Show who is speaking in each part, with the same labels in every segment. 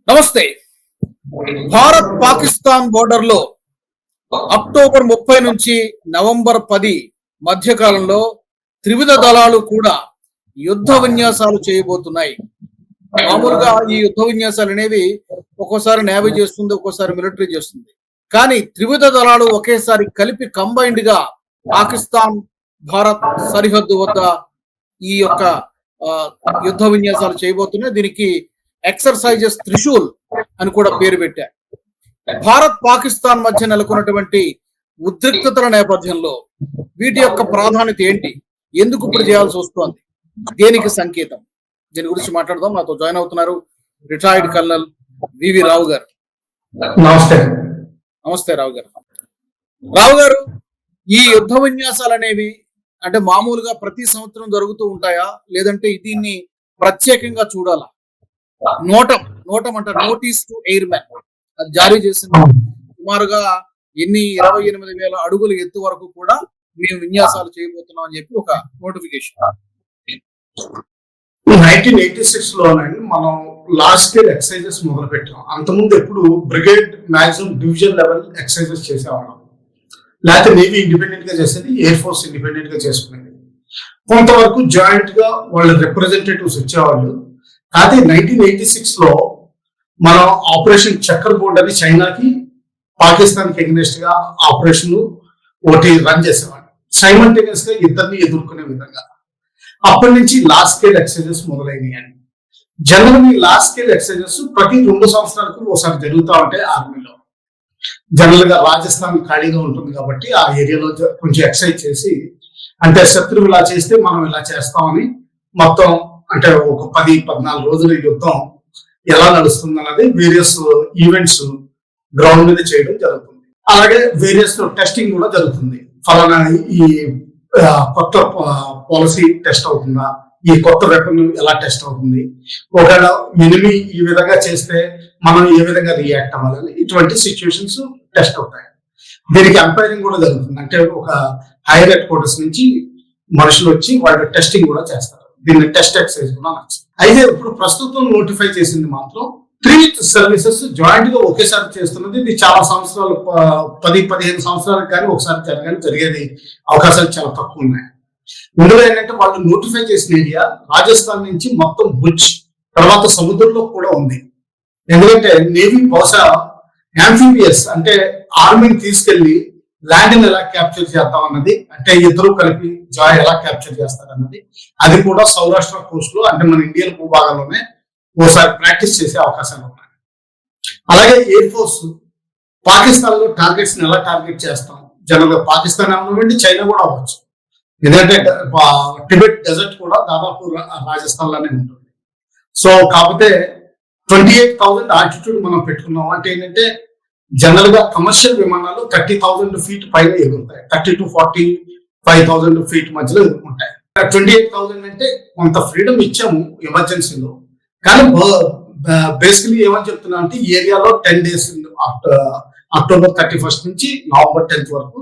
Speaker 1: నమస్తే. భారత్ పాకిస్తాన్ బోర్డర్ లో అక్టోబర్ 30 నుంచి నవంబర్ 10 మధ్య కాలంలో త్రివిధ దళాలు కూడా యుద్ధ విన్యాసాలు చేయబోతున్నాయి. మామూలుగా ఈ యుద్ధ విన్యాసాలు అనేవి ఒక్కోసారి నేవీ చేస్తుంది, ఒక్కోసారి మిలిటరీ చేస్తుంది. కానీ త్రివిధ దళాలు ఒకేసారి కలిపి కంబైన్డ్ గా పాకిస్తాన్ భారత్ సరిహద్దు వద్ద ఈ యొక్క యుద్ధ విన్యాసాలు చేయబోతున్నాయి. దీనికి ఎక్సర్సైజెస్ త్రిశూల్ అని కూడా పేరు పెట్టారు. భారత్ పాకిస్తాన్ మధ్య నెలకొన్నటువంటి ఉద్రిక్తతల నేపథ్యంలో వీటి యొక్క ప్రాధాన్యత ఏంటి, ఎందుకు ఇప్పుడు చేయాల్సి వస్తోంది, దేనికి సంకేతం, దీని గురించి మాట్లాడదాం. నాతో జాయిన్ అవుతున్నారు రిటైర్డ్ కర్నల్ వివి రావు గారు.
Speaker 2: నమస్తే.
Speaker 1: నమస్తే రావు గారు. రావు గారు, ఈ యుద్ధ విన్యాసాలు అనేవి అంటే మామూలుగా ప్రతి సంవత్సరం జరుగుతూ ఉంటాయా, లేదంటే దీన్ని ప్రత్యేకంగా చూడాలా? నోటం అంటే నోటీస్ టు ఎయిర్ మ్యాన్ అది జారీ చేసింది. సుమారుగా 28,000 అడుగుల ఎత్తు వరకు కూడా మేము విన్యాసాలు చేయబోతున్నాం అని చెప్పి ఒక నోటిఫికేషన్.
Speaker 2: 1986 లోనండి మనం లార్జ్ స్కేల్ ఎక్సర్సైజెస్ మొదలు పెట్టాం. అంతకుముందు ఎప్పుడు brigade, maximum division level exercises చేసేవాళ్ళం. లేకపోతే నేవీ ఇండిపెండెంట్ గా చేసేది, ఎయిర్ ఫోర్స్ ఇండిపెండెంట్ గా చేసుకునేది. కొంతవరకు జాయింట్ గా వాళ్ళ రిప్రజెంటేటివ్స్ వచ్చేవాళ్ళు. అయితే 1986 లో మనం ఆపరేషన్ చక్కర్ బోర్డ్ అని చైనాకి, పాకిస్తాన్ కి ఎగ్నెస్ట్ గా ఆపరేషన్ ఒకటి రన్ చేసేవాళ్ళు, సైమల్టేనియస్ గా ఇద్దరిని ఎదుర్కొనే విధంగా. అప్పటి నుంచి లార్జ్ స్కేల్ ఎక్సర్సైజెస్ మొదలైనాయి. జనరల్ లార్జ్ స్కేల్ ఎక్సర్సైజెస్ ప్రతి 2 సంవత్సరాలకు ఒకసారి జరుగుతూ ఉంటాయి ఆర్మీలో. జనరల్ గా రాజస్థాన్ ఖాళీగా ఉంటుంది కాబట్టి ఆ ఏరియాలో కొంచెం ఎక్సర్సైజ్ చేసి, అంటే శత్రువు ఇలా చేస్తే మనం ఇలా చేస్తామని మొత్తం అంటే ఒక 10-14 రోజుల యుద్ధం ఎలా నడుస్తుంది అన్నది వేరియస్ ఈవెంట్స్ గ్రౌండ్ మీద చేయడం జరుగుతుంది. అలాగే వేరియస్ టెస్టింగ్ కూడా జరుగుతుంది. ఫలానా ఈ కొత్త పాలసీ టెస్ట్ అవుతుందా, ఈ కొత్త వెపన్ ఎలా టెస్ట్ అవుతుంది, ఒకవేళ ఎనిమి ఈ విధంగా చేస్తే మనం ఏ విధంగా రియాక్ట్ అవ్వాలి, ఇటువంటి సిచ్యువేషన్స్ టెస్ట్ అవుతాయి. దీనికి ఎంపైరింగ్ కూడా జరుగుతుంది. అంటే ఒక హైయర్ హెడ్ క్వార్టర్స్ నుంచి మనుషులు వచ్చి వాళ్ళు టెస్టింగ్ కూడా చేస్తారు. దీన్ని టెస్ట్ ఎక్సర్సైజ్ కూడా నచ్చింది. అయితే ఇప్పుడు ప్రస్తుతం నోటిఫై చేసింది మాత్రం 3 సర్వీసెస్ జాయింట్ గా ఒకేసారి చేస్తున్నది. ఇది చాలా సంవత్సరాలు 10-15 సంవత్సరాలకు కానీ ఒకసారి జరిగేది అవకాశాలు చాలా తక్కువ ఉన్నాయి. ఇందులో ఏంటంటే వాళ్ళు నోటిఫై చేసిన ఏరియా రాజస్థాన్ నుంచి మొత్తం భుజ్ తర్వాత సముద్రంలో కూడా ఉంది. ఎందుకంటే నేవీ బహుశా యాంఫీబియస్ అంటే ఆర్మీని తీసుకెళ్లి ల్యాండ్ ఎలా క్యాప్చర్ చేద్దాం అన్నది, అంటే ఇద్దరు కలిపి జాయ్ ఎలా క్యాప్చర్ చేస్తారన్నది, అది కూడా సౌరాష్ట్ర కోస్ట్ లో అంటే మన ఇండియన్ భూభాగంలోనే ఓసారి ప్రాక్టీస్ చేసే అవకాశాలు ఉన్నాయి. అలాగే ఎయిర్ ఫోర్స్ పాకిస్తాన్ లో టార్గెట్స్ ఎలా టార్గెట్ చేస్తాం, జనరల్ గా పాకిస్తాన్ అవ్వండి, చైనా కూడా అవ్వచ్చు. ఎందుకంటే టిబెట్ డెజర్ట్ కూడా దాదాపు రాజస్థాన్ లోనే ఉంటుంది. సో కాకపోతే 28,000 ఆల్టిట్యూడ్ మనం పెట్టుకున్నాం. అంటే ఏంటంటే జనరల్ గా కమర్షియల్ విమానాలు 30,000 ఫీట్ పైన ఎగురుతాయి, 30 to 45,000 ఫీట్ మధ్యలో ఎదుర్కొంటాయి. 28,000 అంటే కొంత ఫ్రీడమ్ ఇచ్చాము ఎమర్జెన్సీలో. కానీ బేసికలీ ఏమని చెప్తున్నా అంటే ఈ ఏరియాలో 10 days అక్టోబర్ 31 నుంచి నవంబర్ 10 వరకు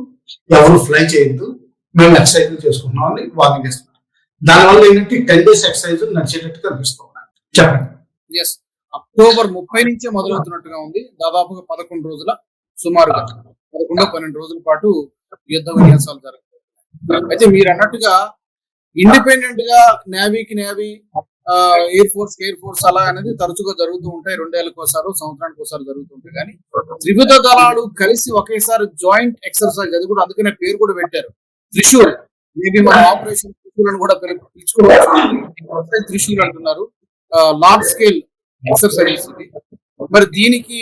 Speaker 2: ఎవరు ఫ్లై చేయొద్దు, మేము ఎక్సర్సైజ్ చేసుకుంటున్నాం అని వార్నింగ్ ఇస్తున్నారు. దానివల్ల ఏంటంటే 10 days ఎక్సర్సైజ్ నడిచేటట్టు కనిపిస్తున్నాయి. చెప్పండి.
Speaker 1: అక్టోబర్ 30 నుంచే మొదలవుతున్నట్టుగా ఉంది. దాదాపుగా 11 రోజుల, సుమారుగా 11-12 రోజుల పాటు యుద్ధ విన్యాసాలు జరుగుతాయి. అయితే మీరు అన్నట్టుగా ఇండిపెండెంట్ గా నేవీకి navy, air force air force అలా అనేది తరచుగా జరుగుతూ ఉంటాయి. 2 ఏళ్ళకి ఒకసారి, సంవత్సరానికి ఒకసారి జరుగుతూ ఉంటాయి. కానీ త్రివిధ దళాలు కలిసి ఒకేసారి జాయింట్ ఎక్సర్సైజ్, అది కూడా అందుకనే పేరు కూడా పెట్టారు త్రిశూల్. మేబీ మన ఆపరేషన్ త్రిశూల్ అని కూడా పిలుచుకోవచ్చు. త్రిశూల్ అంటున్నారు. లార్జ్ స్కేల్ ఎక్సర్సైజ్ ఇది. మరి దీనికి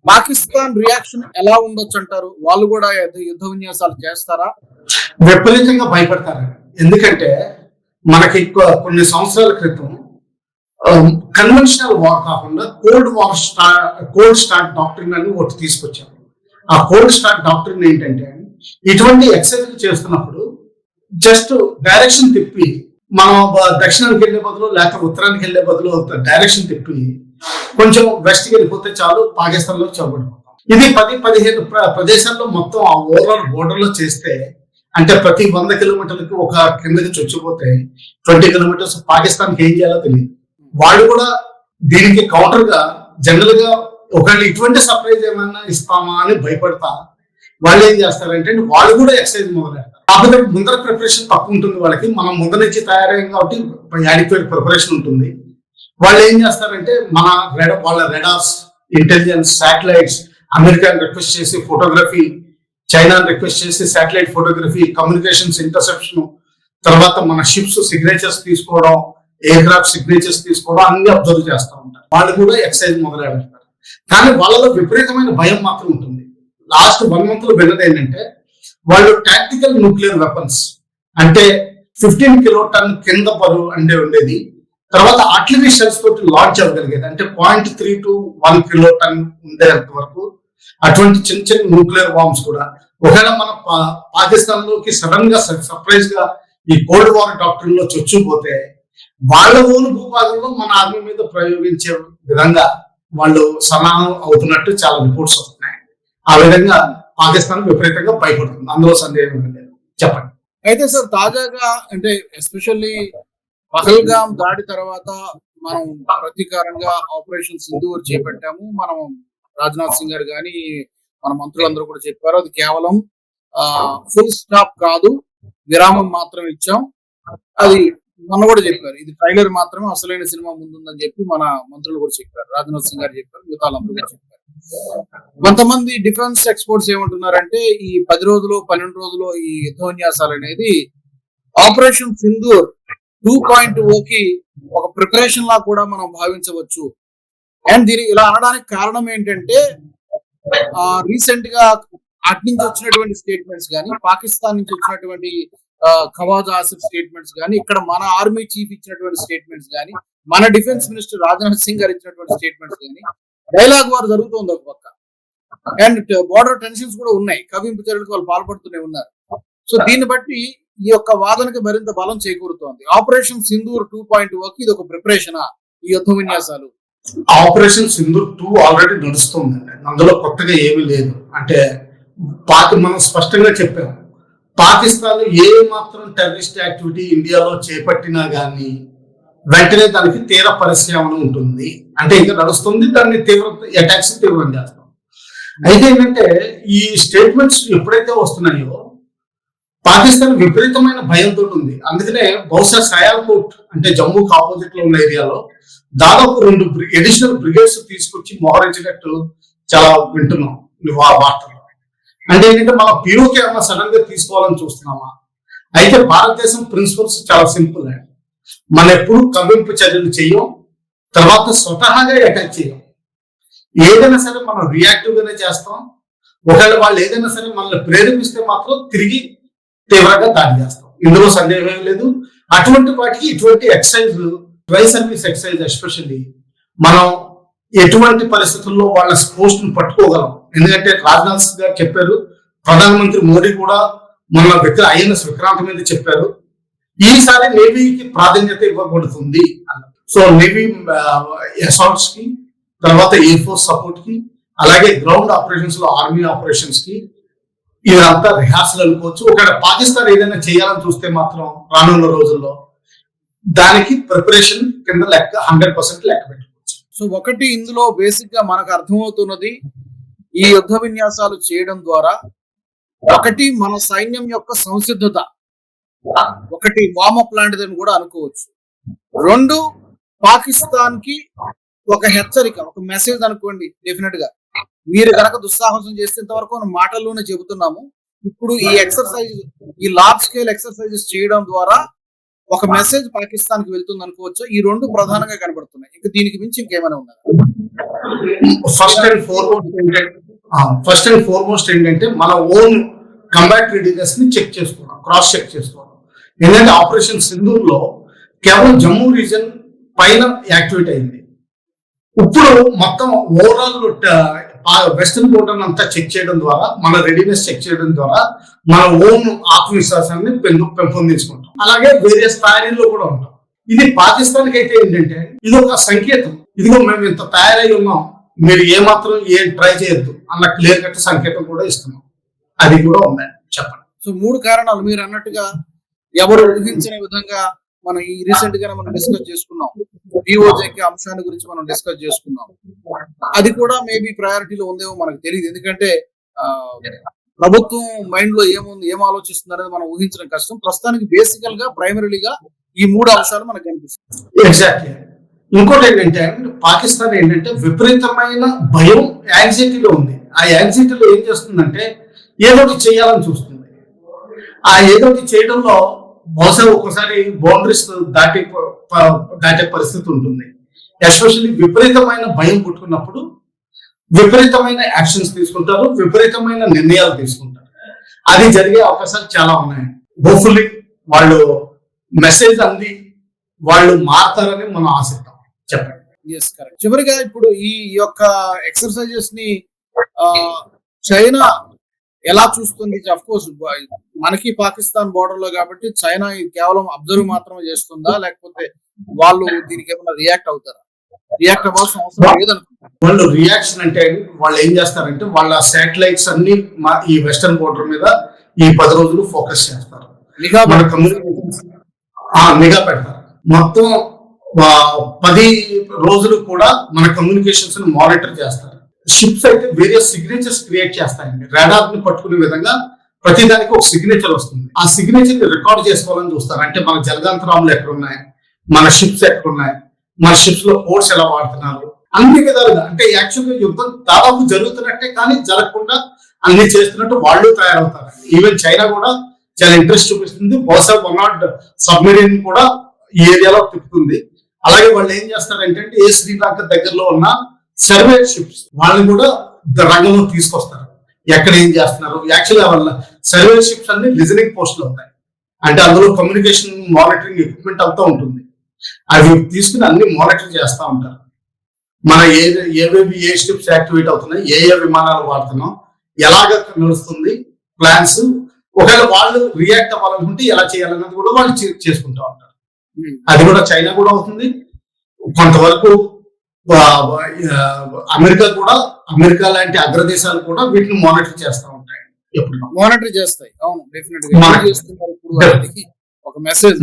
Speaker 1: పాకిస్తాన్ రియాక్షన్ ఎలా ఉండొచ్చు అంటారు? వాళ్ళు కూడా యుద్ధ విన్యాసాలు చేస్తారా?
Speaker 2: విపరీతంగా భయపడతారు. ఎందుకంటే మనకి కొన్ని సంవత్సరాల క్రితం కన్వెన్షనల్ వార్ కాకుండా కోల్డ్ స్టార్ట్ డాక్ట్రిన్ అని ఒకటి తీసుకొచ్చారు. ఆ కోల్డ్ స్టార్ట్ డాక్ట్రిన్ ఏంటంటే ఇటువంటి ఎక్సర్సైజ్ చేస్తున్నప్పుడు జస్ట్ డైరెక్షన్ తిప్పి మనం దక్షిణానికి వెళ్లే బదులు లేకపోతే ఉత్తరానికి వెళ్లే బదులు డైరెక్షన్ తిప్పి కొంచెం వెస్ట్ కి వెళ్ళిపోతే చాలు, పాకిస్తాన్ లో చొరబడిపోతాం. ఇది 10-15 ప్రదేశాల్లో మొత్తం ఆ ఓవరాల్ బోర్డర్ లో చేస్తే, అంటే ప్రతి 100 కిలోమీటర్లకి ఒక కిందకి చొచ్చిపోతే 20 కిలోమీటర్స్ పాకిస్తాన్కి ఏం చేయాలో తెలియదు. వాళ్ళు కూడా దీనికి కౌంటర్ గా జనరల్ గా ఒకవేళ ఇటువంటి సర్ప్రైజ్ ఏమైనా ఇస్తామా అని భయపడతా వాళ్ళు ఏం చేస్తారంటే వాళ్ళు కూడా ఎక్సర్సైజ్ మొదలెడతారు. కాకపోతే ముందర ప్రిపరేషన్ తక్కువ ఉంటుంది వాళ్ళకి, మనం ముందు నుంచి తయారయ్యాం కాబట్టి యాడిక్వేట్ ప్రిపరేషన్ ఉంటుంది. వాళ్ళు ఏం చేస్తారంటే వాళ్ళ రెడార్స్, ఇంటెలిజెన్స్, శాటిలైట్స్, అమెరికాని రిక్వెస్ట్ చేసి ఫోటోగ్రఫీ, చైనాని రిక్వెస్ట్ చేసి శాటిలైట్ ఫోటోగ్రఫీ, కమ్యూనికేషన్స్ ఇంటర్సెప్షన్, తర్వాత మన షిప్స్ సిగ్నేచర్స్ తీసుకోవడం, ఎయిర్ క్రాఫ్ట్ సిగ్నేచర్స్ తీసుకోవడం అన్ని అబ్జర్వ్ చేస్తూ ఉంటారు. వాళ్ళు కూడా ఎక్సర్సైజ్ మొదలెడతారు. కానీ వాళ్ళలో విపరీతమైన భయం మాత్రం ఉంటుంది. లాస్ట్ 1 month లో విన్నది ఏంటంటే వాళ్ళు టాక్టికల్ న్యూక్లియర్ వెపన్స్ అంటే 15 కిలోటన్ కింద బరువు అంటే ఉండేది, తర్వాత ఆర్టిలరీ షెల్స్ తోటి లాంచ్ అవ్వగలిగేది అంటే 0.3 to 1 కిలోటన్ ఉండేంత వరకు అటువంటి చిన్న చిన్న న్యూక్లియర్ బాంబ్స్ కూడా ఒకవేళ మన పాకిస్తాన్ లోకి సడన్ గా సర్ప్రైజ్ గా ఈ కోల్డ్ వార్ డాక్టరీన్ లో చొచ్చుకుపోతే వాళ్ళ ఓను భూభాగంలో మన ఆర్మీ మీద ప్రయోగించే విధంగా వాళ్ళు సన్నాహం అవుతున్నట్టు చాలా రిపోర్ట్స్ వస్తున్నాయి. ఆ విధంగా పాకిస్తాన్ విపరీతంగా భయపడుతుంది, అందులో సందేహం లేదు. చెప్పండి.
Speaker 1: అయితే సార్ తాజాగా అంటే ఎస్పెషల్లీ పహల్గాం దాడి తర్వాత మనం ప్రతీకారంగా ఆపరేషన్ సింధూర్ చేపట్టాము. మనం రాజ్నాథ్ సింగ్ గారు కానీ మన మంత్రులందరూ కూడా చెప్పారు అది కేవలం ఫుల్ స్టాప్ కాదు, విరామం మాత్రం ఇచ్చాం. అది మొన్న కూడా చెప్పారు ఇది ట్రైలర్ మాత్రమే, అసలైన సినిమా ముందుందని చెప్పి మన మంత్రులు కూడా చెప్పారు, రాజ్నాథ్ సింగ్ గారు చెప్పారు, మిగతా వాళ్ళందరూ కూడా చెప్పారు. కొంతమంది డిఫెన్స్ ఎక్స్పర్ట్స్ ఏమంటున్నారంటే ఈ 10 రోజులు 12 రోజులు ఈ యుద్ధోన్యాసాలు అనేది ఆపరేషన్ సింధూర్ 2.0కి ఒక ప్రిపరేషన్ లా కూడా మనం భావించవచ్చు. అండ్ దీని ఇలా అనడానికి కారణం ఏంటంటే రీసెంట్ గా అటు నుంచి వచ్చినటువంటి స్టేట్మెంట్స్ కానీ, పాకిస్తాన్ నుంచి వచ్చినటువంటి ఖవాజ్ ఆసిఫ్ స్టేట్మెంట్స్ కానీ, ఇక్కడ మన ఆర్మీ చీఫ్ ఇచ్చినటువంటి స్టేట్మెంట్స్ కానీ, మన డిఫెన్స్ మినిస్టర్ రాజ్నాథ్ సింగ్ గారు ఇచ్చినటువంటి స్టేట్మెంట్స్ కానీ డైలాగ్ వార్ జరుగుతుంది ఒక పక్క. అండ్ బోర్డర్ టెన్షన్స్ కూడా ఉన్నాయి, కవింపు చర్యలకు వాళ్ళు పాల్పడుతూనే ఉన్నారు. సో దీన్ని బట్టి ఈ యొక్క వాదనకి మరింత బలం చేకూరుతోంది. ఆపరేషన్ సింధూర్ 2.0కి ఇది ఒక ప్రిపరేషనా ఈ యుద్ధ విన్యాసాలు?
Speaker 2: ఆపరేషన్ సింధూర్ 2 ఆల్రెడీ నడుస్తుందండి, అందులో కొత్తగా ఏమీ లేదు. అంటే మనం స్పష్టంగా చెప్పాము, పాకిస్తాన్ ఏ మాత్రం టెర్రరిస్ట్ యాక్టివిటీ ఇండియాలో చేపట్టినా గానీ వెంటనే దానికి తీవ్ర పరిశ్రమణ ఉంటుంది. అంటే ఇంకా నడుస్తుంది, దాన్ని అటాక్స్ తీవ్రం చేస్తాం. అయితే ఏంటంటే ఈ స్టేట్మెంట్స్ ఎప్పుడైతే వస్తున్నాయో పాకిస్తాన్ విపరీతమైన భయంతో ఉంది. అందుకనే బహుశా సయాల్కోట్ అంటే జమ్మూకి ఆపోజిట్ లో ఉన్న ఏరియాలో దాదాపు 2 అడిషనల్ బ్రిగేడ్స్ తీసుకొచ్చి మోహరించినట్టు చాలా వింటున్నాం వార్తలు. అంటే ఏంటంటే మన పీఓకే ఏమన్నా సడన్ గా తీసుకోవాలని చూస్తున్నామా? అయితే భారతదేశం ప్రిన్సిపల్స్ చాలా సింపుల్ అండి. మనం ఎప్పుడు కవ్వింపు చర్యలు చేయం, తర్వాత స్వతహాగా అటాక్ చేయం. ఏదైనా సరే మనం రియాక్టివ్ గానే చేస్తాం. ఒకవేళ వాళ్ళు ఏదైనా సరే మనల్ని ప్రేరేపిస్తే మాత్రం తిరిగి తీవ్రంగా దాడి చేస్తాం, ఇందులో సందేహం లేదు. అటువంటి వాటికి ఇటువంటి exercise, dry service exercise especially మనం ఎటువంటి పరిస్థితుల్లో వాళ్ళ పోస్ట్ ను పట్టుకోగలం. ఎందుకంటే రాజ్నాథ్ సింగ్ గారు చెప్పారు, ప్రధానమంత్రి మోడీ కూడా మొన్న ఐఎన్ఎస్ విక్రాంత్ మీద చెప్పారు, ఈసారి నేవీకి ప్రాధాన్యత ఇవ్వబడుతుంది. సో నేవీ అసాల్ట్స్ కి, తర్వాత ఎయిర్ ఫోర్స్ సపోర్ట్ కి, అలాగే గ్రౌండ్ ఆపరేషన్స్ లో ఆర్మీ ఆపరేషన్స్ కి ఇదంతా రిహార్సల్ అనుకోవచ్చు. ఒకవేళ పాకిస్తాన్ ఏదైనా చేయాలని చూస్తే మాత్రం రానున్న రోజుల్లో దానికి ప్రిపరేషన్ కింద లెక్క 100% లెక్క పెట్టుకోవచ్చు.
Speaker 1: సో ఒకటి ఇందులో బేసిక్ గా మనకు అర్థమవుతున్నది, ఈ యుద్ధ విన్యాసాలు చేయడం ద్వారా ఒకటి మన సైన్యం యొక్క సంసిద్ధత, ఒకటి వార్మప్ లాంటిదని కూడా అనుకోవచ్చు. 2 పాకిస్తాన్ కి ఒక హెచ్చరిక, ఒక మెసేజ్ అనుకోండి. డెఫినెట్ గా మీరు కనుక దుస్సాహసం చేస్తే, ఇంతవరకు మనం మాటల్లోనే చెబుతున్నాము, ఇప్పుడు ఈ ఎక్సర్సైజ్, ఈ లార్జ్ స్కేల్ ఎక్సర్సైజెస్ చేయడం ద్వారా ఒక మెసేజ్ పాకిస్తాన్ కి వెళ్తుంది అనుకోవచ్చు. ఈ 2 ప్రధానంగా కనబడుతున్నాయి. ఇంకా దీనికి మించి ఇంకేమైనా ఉన్నదా?
Speaker 2: ఫస్ట్ అండ్ ఫార్మోస్ట్ ఏంటంటే మన ఓన్ కంబాట్ రెడీనెస్ ని చెక్ చేసుకోవడం, క్రాస్ చెక్ చేసుకోవడం. ఎందుకంటే ఆపరేషన్ సింధూర్ లో కేవలం జమ్మూ రీజన్ పైన యాక్టివేట్ అయింది. ఇప్పుడు మొత్తం ఓవరాల్ వెస్టర్న్ బోర్డర్ అంతా చెక్ చేయడం ద్వారా, మన రెడీనెస్ చెక్ చేయడం ద్వారా మన ఓన్ ఆత్మవిశ్వాసాన్ని పెంపొందించుకుంటాం. అలాగే వేరే స్థాయిలో కూడా ఉంటాం. ఇది పాకిస్తాన్ కి అయితే ఏంటంటే ఇది ఒక సంకేతం, ఇదిగో మేము ఇంత తయారై ఉన్నాం, మీరు ఏమాత్రం ట్రై చేయొద్దు అన్న క్లియర్ కట్ సంకేతం కూడా ఇస్తున్నాం. అది కూడా ఉందండి. చెప్పండి.
Speaker 1: సో 3 కారణాలు మీరు అన్నట్టుగా ఎవరు ఊహించిన విధంగా మనం ఈ రీసెంట్ గా మనం డిస్కస్ చేసుకున్నాం. డిఓజేకి అంశాన్ని గురించి మనం డిస్కస్ చేసుకున్నాం. అది కూడా మేబీ ప్రయారిటీలో ఉందేమో మనకు తెలియదు. ఎందుకంటే ప్రభుత్వం మైండ్ లో ఏం ఆలోచిస్తుంది అనేది మనం ఊహించడం కష్టం. ప్రస్తుతానికి బేసికల్ గా ప్రైమరీగా ఈ 3 అంశాలు మనకు కనిపిస్తాయి.
Speaker 2: ఎగ్జాక్ట్లీ. ఇంకోటి ఏంటంటే పాకిస్తాన్ ఏంటంటే విపరీతమైన భయం, యాంగ్జైటీలో ఉంది. ఆ యాంగ్జైటీలో ఏం చేస్తుందంటే ఏదోటి చేయాలని చూస్తుంది. ఆ ఏదోటి చేయడంలో బహుశా ఒక్కసారి బౌండరీస్ దాటే పరిస్థితి ఉంటుంది. ఎస్పెషల్లీ విపరీతమైన భయం పుట్టుకున్నప్పుడు విపరీతమైన యాక్షన్స్ తీసుకుంటారు, విపరీతమైన నిర్ణయాలు తీసుకుంటారు. అది జరిగే అవకాశాలు చాలా ఉన్నాయి. హోప్ఫుల్లీ వాళ్ళు మెసేజ్ అంది వాళ్ళు మారుతారని మనం ఆశిద్దాం. చెప్పండి.
Speaker 1: Yes, correct. చివరిగా ఇప్పుడు ఈ యొక్క ఎక్సర్సైజెస్ ని చైనా ఎలా చూస్తుంది? అఫ్ కోర్స్ మనకి పాకిస్తాన్ బోర్డర్ లో కాబట్టి చైనా కేవలం అబ్జర్వ్ మాత్రమే చేస్తుందా, లేకపోతే వాళ్ళు దీనికి ఏమైనా రియాక్ట్ అవుతారా? రియాక్ట్ అవ్వాల్సిన అవసరం లేదనుకుంటా.
Speaker 2: వాళ్ళు రియాక్షన్ అంటే వాళ్ళు ఏం చేస్తారంటే వాళ్ళ శాటిలైట్స్ అన్ని ఈ వెస్టర్న్ బోర్డర్ మీద ఈ 10 రోజులు ఫోకస్ చేస్తారు. మన కమ్యూనికేషన్స్ నిఘా పెడతారు. మొత్తం 10 రోజులు కూడా మన కమ్యూనికేషన్స్ ని మానిటర్ చేస్తారు. షిప్స్ అయితే వేరియస్ సిగ్నేచర్స్ క్రియేట్ చేస్తాయండి. రాడార్ ని పట్టుకునే విధంగా ప్రతిదానికి ఒక సిగ్నేచర్ వస్తుంది. ఆ సిగ్నేచర్ ని రికార్డ్ చేసుకోవాలని చూస్తారు. అంటే మన జలగాంతరాములు ఎక్కడున్నాయి, మన షిప్స్ ఎక్కడున్నాయి, మన షిప్స్ లో కోడ్స్ ఎలా వాడుతున్నారు, అన్ని విధాలుగా. అంటే యాక్చువల్గా యుద్ధం దాదాపు జరుగుతున్నట్టే కానీ జరగకుండా అన్ని చేస్తున్నట్టు వాళ్ళు తయారవుతారు. ఈవెన్ చైనా కూడా చాలా ఇంట్రెస్ట్ చూపిస్తుంది. బహుశా 1 సబ్మెరీన్ కూడా ఈ ఏరియాలో తిప్పుతుంది. అలాగే వాళ్ళు ఏం చేస్తారంటే ఏ శ్రీలంక దగ్గరలో ఉన్న సర్వే షిప్స్ వాళ్ళని కూడా రంగంలో తీసుకొస్తారు. ఎక్కడ ఏం చేస్తున్నారు. యాక్చువల్గా వాళ్ళ సర్వే షిప్స్ అన్ని లిజనింగ్ పోస్ట్ లో ఉంటాయి. అంటే అందులో కమ్యూనికేషన్ మానిటరింగ్ ఎక్విప్మెంట్ అంతా ఉంటుంది. అవి తీసుకుని అన్ని మానిటర్ చేస్తూ ఉంటారు. మన ఏవేవి ఏ షిప్స్ యాక్టివేట్ అవుతున్నాయి, ఏ విమానాలు వాడుతున్నాం, ఎలాగ నడుస్తుంది ప్లాన్స్. ఒకవేళ వాళ్ళు రియాక్ట్ అవ్వాలనుకుంటే ఎలా చేయాలన్నది కూడా వాళ్ళు చేసుకుంటూ ఉంటారు. అది కూడా చైనా కూడా అవుతుంది. కొంతవరకు అమెరికా లాంటి అగ్రదేశాలు కూడా వీటిని మానిటర్ చేస్తూ ఉంటాయి. ఎప్పుడు
Speaker 1: మానిటర్ చేస్తాయి. అవును, డెఫినెట్ గా చేస్తున్నారు. ఇప్పుడు ఒక మెసేజ్,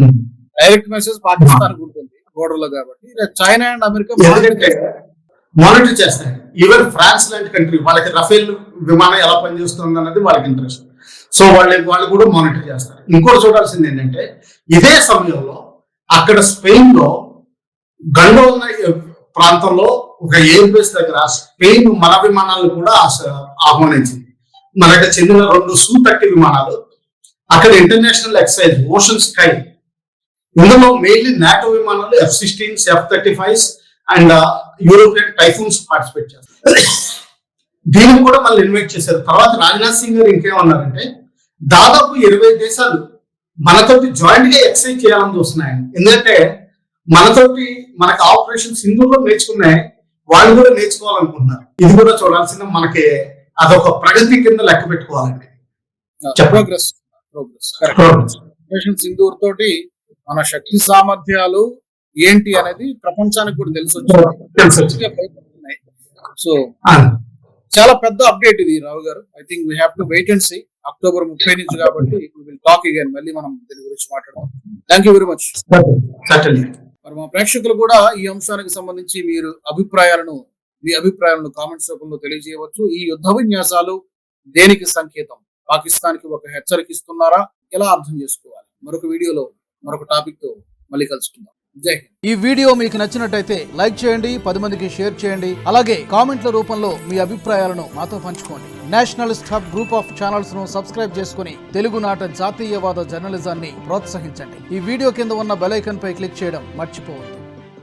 Speaker 1: డైరెక్ట్ మెసేజ్ పాకిస్తాన్ ఉంటుంది బోర్డర్ లో కాబట్టి చైనా అండ్ అమెరికా
Speaker 2: మానిటర్ చేస్తాయి. ఈవెన్ ఫ్రాన్స్ లాంటి కంట్రీ వాళ్ళకి రఫేల్ విమానం ఎలా పనిచేస్తుంది అన్నది వాళ్ళకి ఇంట్రెస్ట్. సో వాళ్ళు కూడా మానిటర్ చేస్తారు. ఇంకోటి చూడాల్సింది ఏంటంటే ఇదే సమయంలో అక్కడ స్పెయిన్ లో గండోన్న ప్రాంతంలో ఒక ఎయిర్ బేస్ దగ్గర స్పెయిన్ మన విమానాలను కూడా ఆహ్వానించింది. మనకు చెందిన 2 Su-30 విమానాలు అక్కడ ఇంటర్నేషనల్ ఎక్సైజ్ ఓషన్ స్కై, ఇందులో మెయిన్లీ నాటో విమానాలు F-16s, F-35s and European typhoons participate చేస్తారు. దీనికి కూడా మళ్ళీ ఇన్వైట్ చేశారు. తర్వాత రాజ్నాథ్ సింగ్ గారు ఇంకేమన్నారంటే దాదాపు 20 దేశాలు మనతోటి జాయింట్ గా ఎక్సైజ్ చేయాలని చూస్తున్నాయి. ఎందుకంటే మనకు ఆపరేషన్ సింధూర్లో నేర్చుకున్నాయి, వాళ్ళు కూడా నేర్చుకోవాలనుకుంటున్నారు. ఇది కూడా చూడాల్సిన మనకి అదొక ప్రగతి కింద లెక్క పెట్టుకోవాలండి.
Speaker 1: ప్రోగ్రెస్ ఆపరేషన్ సింధూర్ తోటి మన శక్తి సామర్థ్యాలు ఏంటి అనేది ప్రపంచానికి కూడా తెలిసి సో చాలా పెద్ద అప్డేట్ ఇది Rao garu. I think we have to wait and see. October 30 నుంచి కాబట్టి టాక్ అగైన్, మళ్ళీ మనం దీని గురించి మాట్లాడదాం. Thank you very much. మరి మా ప్రేక్షకులు కూడా ఈ అంశానికి సంబంధించి మీ అభిప్రాయాలను కామెంట్స్ రూపంలో తెలియజేయవచ్చు. ఈ యుద్ధ విన్యాసాలు దేనికి సంకేతం? పాకిస్తాన్ కి ఒక హెచ్చరిక ఇస్తున్నారా? ఎలా అర్థం చేసుకోవాలి? మరొక వీడియోలో మరొక టాపిక్ తో మళ్ళీ కలుసుకుందాం. జై హింద్. ఈ వీడియో మీకు నచ్చినట్టయితే లైక్ చేయండి, 10 మందికి షేర్ చేయండి. అలాగే కామెంట్ల రూపంలో మీ అభిప్రాయాలను మాతో పంచుకోండి. Nationalist hub group of channels ను సబ్స్క్రైబ్ చేసుకుని తెలుగునాట జాతీయవాద జర్నలిజాన్ని ప్రోత్సహించండి. ఈ వీడియో కింద ఉన్న బెల్ ఐకాన్ పై క్లిక్ చేయడం మర్చిపోవద్దు.